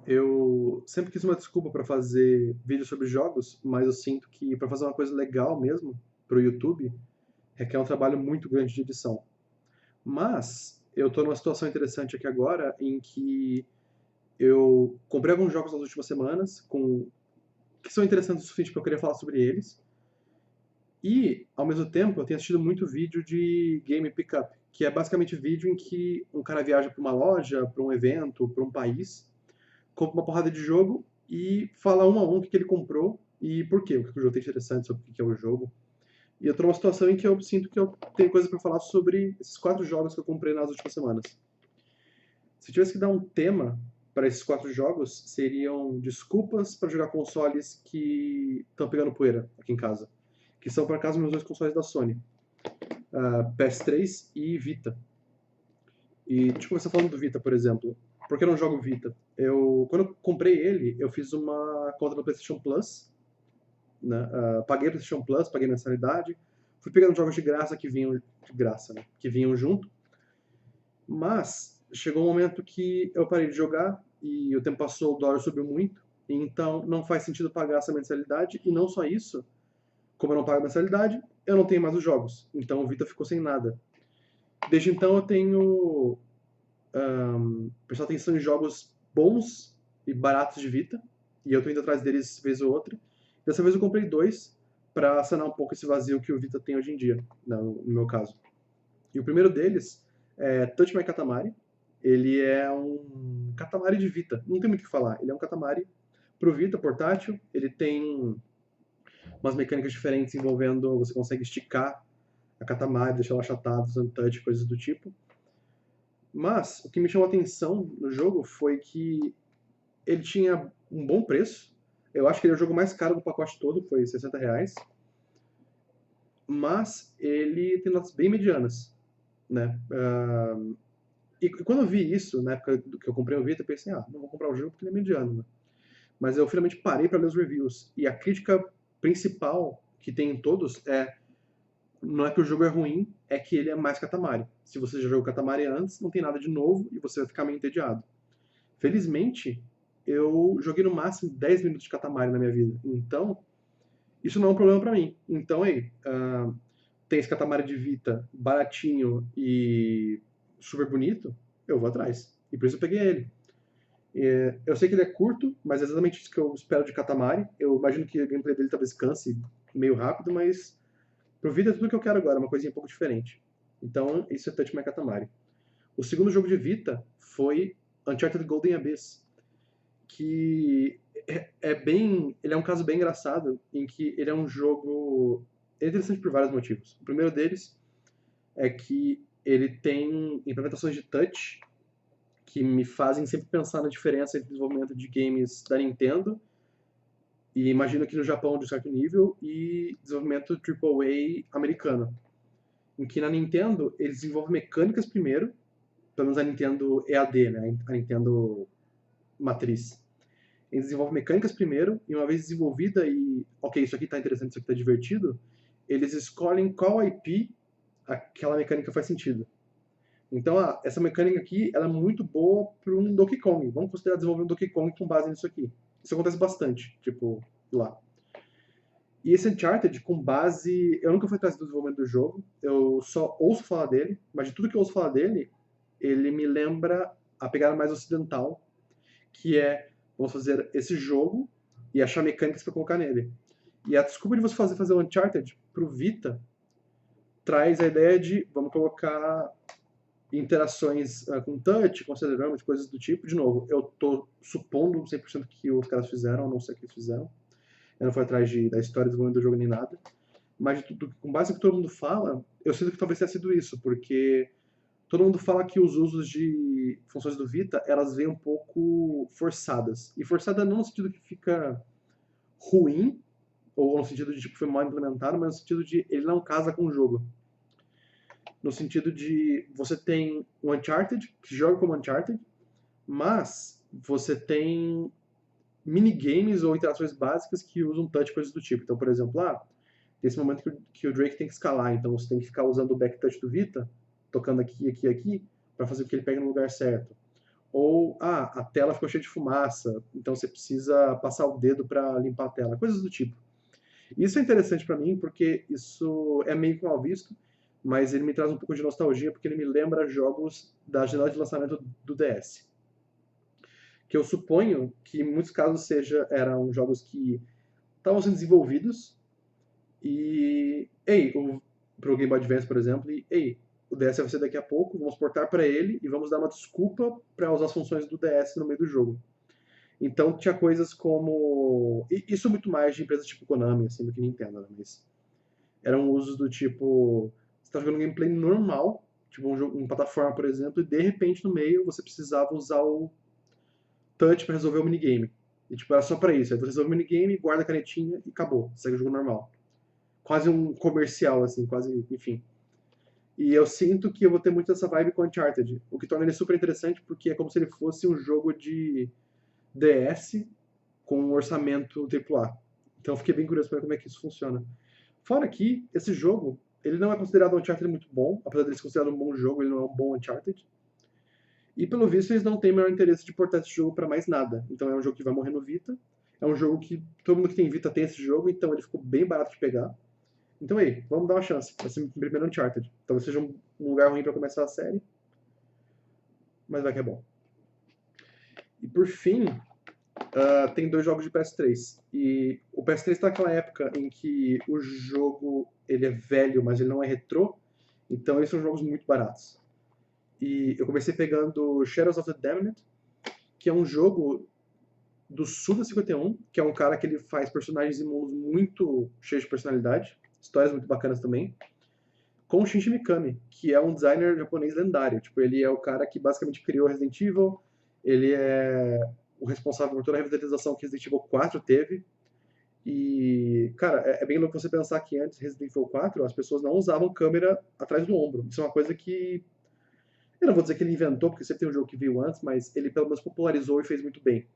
Eu sempre quis uma desculpa para fazer vídeo sobre jogos, mas eu sinto que para fazer uma coisa legal mesmo pro YouTube requer um trabalho muito grande de edição. Mas eu tô numa situação interessante aqui agora em que eu comprei alguns jogos nas últimas semanas que são interessantes o suficiente para eu querer falar sobre eles. E, ao mesmo tempo, eu tenho assistido muito vídeo de game pickup, que é basicamente vídeo em que um cara viaja para uma loja, para um evento, para um país, compra uma porrada de jogo e fala um a um o que que ele comprou e por quê, o que que o jogo tem interessante sobre o que que é o jogo. E eu tô numa situação em que eu sinto que eu tenho coisa para falar sobre esses 4 jogos que eu comprei nas últimas semanas. Se eu tivesse que dar um tema para esses 4 jogos, seriam desculpas para jogar consoles que estão pegando poeira aqui em casa. Que são, por acaso, meus 2 consoles da Sony. PS3 e Vita. E deixa eu começar falando do Vita, por exemplo. Por que eu não jogo Vita? Quando eu comprei ele, eu fiz uma conta no PlayStation Plus, né? Paguei o PlayStation Plus, paguei mensalidade, fui pegando jogos de graça que vinham de graça, né? Que vinham junto. Mas chegou um momento que eu parei de jogar e o tempo passou, o dólar subiu muito, então não faz sentido pagar essa mensalidade. E não só isso, como eu não pago a mensalidade, eu não tenho mais os jogos. Então o Vita ficou sem nada. Desde então eu tenho prestar atenção em jogos bons e baratos de Vita, e eu tô indo atrás deles vez ou outra. Dessa vez eu comprei 2 para sanar um pouco esse vazio que o Vita tem hoje em dia, no meu caso. E o primeiro deles é Touch My Katamari. Ele é um Katamari de Vita, não tem muito o que falar. Ele é um Katamari pro Vita portátil, ele tem umas mecânicas diferentes envolvendo, você consegue esticar a Katamari, deixar ela achatada usando touch, coisas do tipo. Mas o que me chamou a atenção no jogo foi que ele tinha um bom preço. Eu acho que ele é o jogo mais caro do pacote todo, foi R$ 60. Mas ele tem notas bem medianas, né? E quando eu vi isso, na época que eu comprei o Vita, eu pensei, não vou comprar o jogo porque ele é mediano, né? Mas eu finalmente parei para ler os reviews. E a crítica principal que tem em todos não é que o jogo é ruim, é que ele é mais Katamari. Se você já jogou Katamari antes, não tem nada de novo e você vai ficar meio entediado. Felizmente, eu joguei no máximo 10 minutos de Katamari na minha vida. Então, isso não é um problema pra mim. Então, aí, tem esse Katamari de Vita baratinho e super bonito, eu vou atrás. E por isso eu peguei ele. Eu sei que ele é curto, mas é exatamente isso que eu espero de Katamari. Eu imagino que a gameplay dele talvez canse meio rápido, mas pro Vita é tudo que eu quero agora, uma coisinha um pouco diferente. Então, isso é Touch My Katamari. O segundo jogo de Vita foi Uncharted Golden Abyss, que ele é um caso bem engraçado, em que ele é um jogo interessante por vários motivos. O primeiro deles é que ele tem implementações de touch que me fazem sempre pensar na diferença entre o desenvolvimento de games da Nintendo e imagino que no Japão de certo nível e desenvolvimento AAA americano, em que na Nintendo eles desenvolvem mecânicas primeiro, pelo menos a Nintendo EAD, né, a Nintendo matriz. Eles desenvolvem mecânicas primeiro, e uma vez desenvolvida e, ok, isso aqui está interessante, isso aqui está divertido, eles escolhem qual IP aquela mecânica faz sentido. Então, essa mecânica aqui, ela é muito boa para um Donkey Kong. Vamos considerar desenvolver um Donkey Kong com base nisso aqui. Isso acontece bastante, tipo, lá. E esse Uncharted, com base... Eu nunca fui atrás do desenvolvimento do jogo, eu só ouço falar dele, mas de tudo que eu ouço falar dele, ele me lembra a pegada mais ocidental, que é, vamos fazer esse jogo e achar mecânicas para colocar nele. E a desculpa de você fazer o Uncharted pro Vita traz a ideia de, vamos colocar interações com touch, com acelerômetro, coisas do tipo. De novo, eu tô supondo 100% que os caras fizeram, a não ser que eles fizeram. Eu não fui atrás da história do desenvolvimento do jogo nem nada. Mas com base no que todo mundo fala, eu sinto que talvez tenha sido isso, porque todo mundo fala que os usos de funções do Vita, elas vêm um pouco forçadas. E forçada não no sentido que fica ruim, ou no sentido de tipo foi mal implementado, mas no sentido de ele não casa com o jogo. No sentido de você tem o Uncharted, que joga como Uncharted, mas você tem minigames ou interações básicas que usam touch, coisas do tipo. Então, por exemplo, tem esse momento que o Drake tem que escalar, então você tem que ficar usando o back touch do Vita, tocando aqui, aqui, aqui, para fazer o que ele pega no lugar certo. Ou, a tela ficou cheia de fumaça, então você precisa passar o dedo para limpar a tela, coisas do tipo. Isso é interessante para mim porque isso é meio que mal visto, mas ele me traz um pouco de nostalgia porque ele me lembra jogos da janela de lançamento do DS. Que eu suponho que em muitos casos eram jogos que estavam sendo desenvolvidos e, pro Game Boy Advance, por exemplo, o DS vai ser daqui a pouco, vamos portar para ele e vamos dar uma desculpa para usar as funções do DS no meio do jogo. Então tinha coisas como. Isso muito mais de empresas tipo Konami, assim, do que Nintendo, né? Mas eram usos do tipo. Você tá jogando um gameplay normal, tipo um jogo, uma plataforma, por exemplo, e de repente no meio você precisava usar o touch para resolver o minigame. E tipo, era só pra isso. Aí você resolve o minigame, guarda a canetinha e acabou. Segue o jogo normal. Quase um comercial, assim, quase, enfim. E eu sinto que eu vou ter muito essa vibe com Uncharted, o que torna ele super interessante porque é como se ele fosse um jogo de DS com um orçamento AAA. Então eu fiquei bem curioso para ver como é que isso funciona. Fora que esse jogo, ele não é considerado um Uncharted muito bom, apesar de ele ser considerado um bom jogo, ele não é um bom Uncharted. E pelo visto eles não têm o maior interesse de portar esse jogo para mais nada. Então é um jogo que vai morrer no Vita. É um jogo que todo mundo que tem Vita tem esse jogo, então ele ficou bem barato de pegar. Então aí, vamos dar uma chance. Vai ser o primeiro Uncharted. Talvez seja um lugar ruim para começar a série, mas vai que é bom. E por fim, tem 2 jogos de PS3. E o PS3 está naquela época em que o jogo ele é velho, mas ele não é retrô. Então eles são jogos muito baratos. E eu comecei pegando Shadows of the Damned, que é um jogo do Suda51, que é um cara que ele faz personagens em mundos muito cheios de personalidade, histórias muito bacanas também, com o Shinji Mikami, que é um designer japonês lendário. Tipo, ele é o cara que basicamente criou Resident Evil, ele é o responsável por toda a revitalização que Resident Evil 4 teve. E, cara, é bem louco você pensar que antes de Resident Evil 4 as pessoas não usavam câmera atrás do ombro. Isso é uma coisa que eu não vou dizer que ele inventou, porque sempre tem um jogo que veio antes, mas ele pelo menos popularizou e fez muito bem.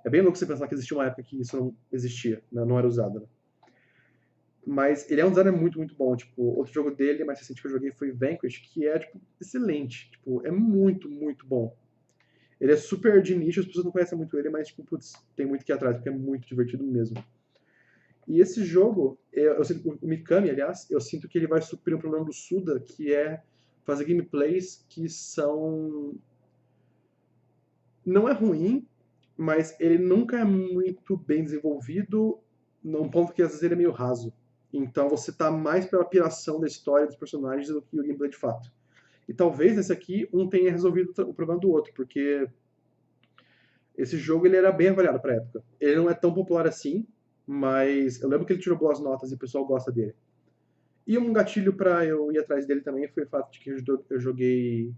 É bem louco você pensar que existia uma época que isso não existia, né? Não era usado, né? Mas ele é um designer muito, muito bom. Tipo, outro jogo dele, mais recente que eu joguei foi Vanquish, que é, tipo, excelente. Tipo, é muito, muito bom. Ele é super de nicho, as pessoas não conhecem muito ele, mas, tipo, putz, tem muito que ir atrás, porque é muito divertido mesmo. E esse jogo, o Mikami, aliás, eu sinto que ele vai suprir um problema do Suda, que é fazer gameplays que são... Não é ruim, mas ele nunca é muito bem desenvolvido, num ponto que às vezes ele é meio raso. Então você tá mais pela piração da história dos personagens do que o gameplay de fato. E talvez nesse aqui um tenha resolvido o problema do outro, porque esse jogo ele era bem avaliado pra época. Ele não é tão popular assim, mas eu lembro que ele tirou boas notas e o pessoal gosta dele. E um gatilho pra eu ir atrás dele também foi o fato de que eu joguei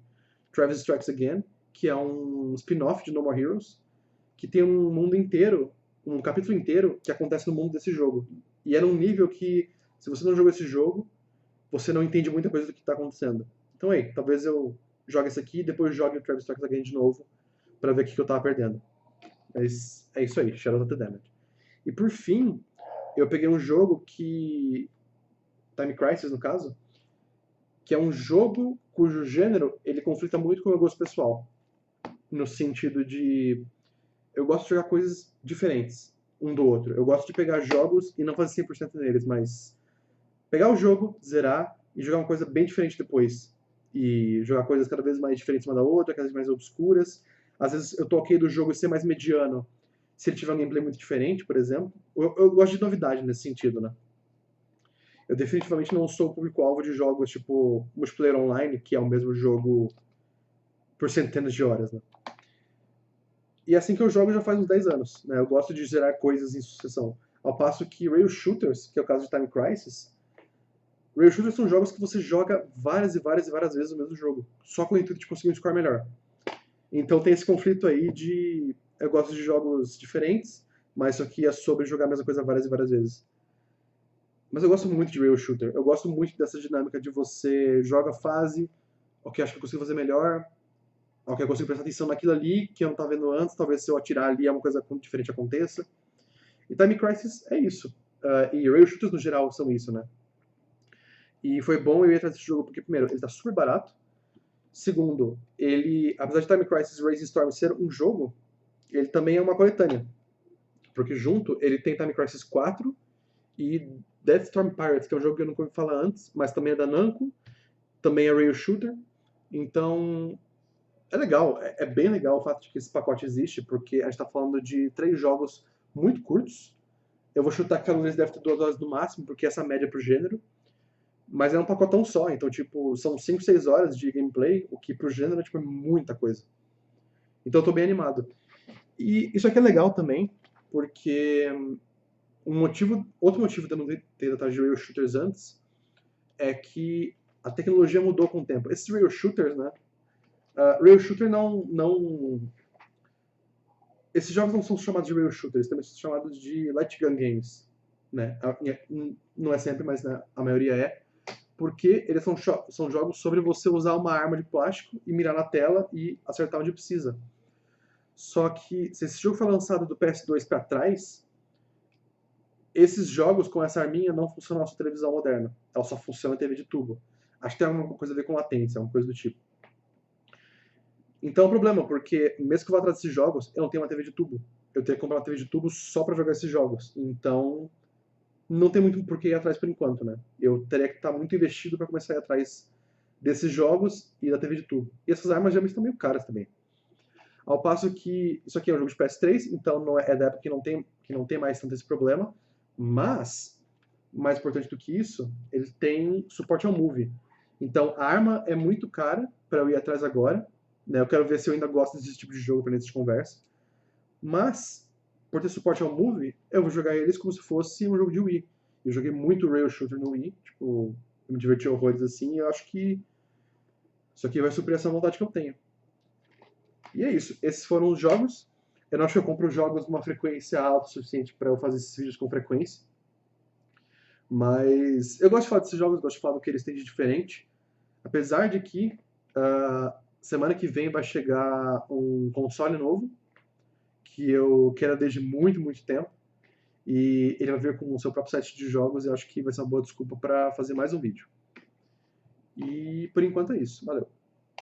Travis Strikes Again, que é um spin-off de No More Heroes, que tem um mundo inteiro, um capítulo inteiro que acontece no mundo desse jogo. E era um nível que, se você não jogou esse jogo, você não entende muita coisa do que está acontecendo. Então aí, talvez eu jogue esse aqui e depois jogue o Travis Strikes Again de novo para ver o que eu tava perdendo. Mas é isso aí, Shadow of the Damned. E por fim, eu peguei um jogo que... Time Crisis, no caso, que é um jogo cujo gênero ele conflita muito com o meu gosto pessoal. No sentido de eu gosto de jogar coisas diferentes um do outro. Eu gosto de pegar jogos e não fazer 100% neles, mas pegar o jogo, zerar e jogar uma coisa bem diferente depois. E jogar coisas cada vez mais diferentes uma da outra, cada vez mais obscuras. Às vezes eu tô ok do jogo ser mais mediano se ele tiver um gameplay muito diferente, por exemplo. Eu gosto de novidade nesse sentido, né? Eu definitivamente não sou o público-alvo de jogos tipo multiplayer online, que é o mesmo jogo por centenas de horas, né? E é assim que eu jogo já faz uns 10 anos, né? Eu gosto de gerar coisas em sucessão. Ao passo que Rail Shooters, que é o caso de Time Crisis, Rail Shooters são jogos que você joga várias e várias e várias vezes o mesmo jogo, só com o intuito de conseguir um score melhor. Então tem esse conflito aí de... Eu gosto de jogos diferentes, mas isso aqui é sobre jogar a mesma coisa várias e várias vezes. Mas eu gosto muito de Rail Shooter. Eu gosto muito dessa dinâmica de você joga a fase, ok, acho que eu consigo fazer melhor, ok, eu consigo prestar atenção naquilo ali que eu não estava vendo antes, talvez se eu atirar ali uma coisa diferente aconteça. E Time Crisis é isso. E Rail Shooters no geral são isso, né? E foi bom eu ir atrás desse jogo porque, primeiro, ele tá super barato, Segundo, ele, apesar de Time Crisis Rising Storm ser um jogo, ele também é uma coletânea. Porque junto ele tem Time Crisis 4 e Deathstorm Pirates, que é um jogo que eu nunca ouvi falar antes, mas também é da Namco, também é rail shooter. Então, é legal, é bem legal o fato de que esse pacote existe, porque a gente está falando de 3 jogos muito curtos. Eu vou chutar que cada um deles deve ter 2 horas no máximo, porque essa é a média pro gênero. Mas é um pacotão só, então, tipo, são 5, 6 horas de gameplay, o que pro gênero tipo, é muita coisa. Então eu tô bem animado. E isso aqui é legal também, porque outro motivo de eu não ter ido atrás de rail shooters antes é que a tecnologia mudou com o tempo. Esses rail shooters, né? Rail shooter não. Esses jogos não são chamados de rail shooters, também são chamados de light gun games, né? Não é sempre, mas né, a maioria é. Porque eles são jogos sobre você usar uma arma de plástico e mirar na tela e acertar onde precisa. Só que se esse jogo foi lançado do PS2 para trás, esses jogos com essa arminha não funcionam na sua televisão moderna. Ela só funciona na TV de tubo. Acho que tem alguma coisa a ver com latência, uma coisa do tipo. Então é um problema, porque mesmo que eu vá atrás desses jogos, eu não tenho uma TV de tubo. Eu teria que comprar uma TV de tubo só para jogar esses jogos. Então não tem muito por que ir atrás por enquanto, né? Eu teria que estar muito investido para começar a ir atrás desses jogos e da TV de tubo. E essas armas geralmente estão meio caras também. Ao passo que isso aqui é um jogo de PS3, então não é da época que não tem mais tanto esse problema, mas, mais importante do que isso, ele tem suporte ao Move. Então a arma é muito cara para eu ir atrás agora, né? Eu quero ver se eu ainda gosto desse tipo de jogo para nesse de conversa. Mas, por ter suporte ao Move, eu vou jogar eles como se fosse um jogo de Wii. Eu joguei muito rail shooter no Wii, tipo, eu me diverti horrores assim, e eu acho que isso aqui vai suprir essa vontade que eu tenho. E é isso, esses foram os jogos. Eu não acho que eu compro jogos numa frequência alta o suficiente para eu fazer esses vídeos com frequência. Mas eu gosto de falar desses jogos, gosto de falar do que eles têm de diferente. Apesar de que semana que vem vai chegar um console novo, que eu quero desde muito, muito tempo. E ele vai vir com o seu próprio set de jogos e eu acho que vai ser uma boa desculpa para fazer mais um vídeo. E por enquanto é isso. Valeu!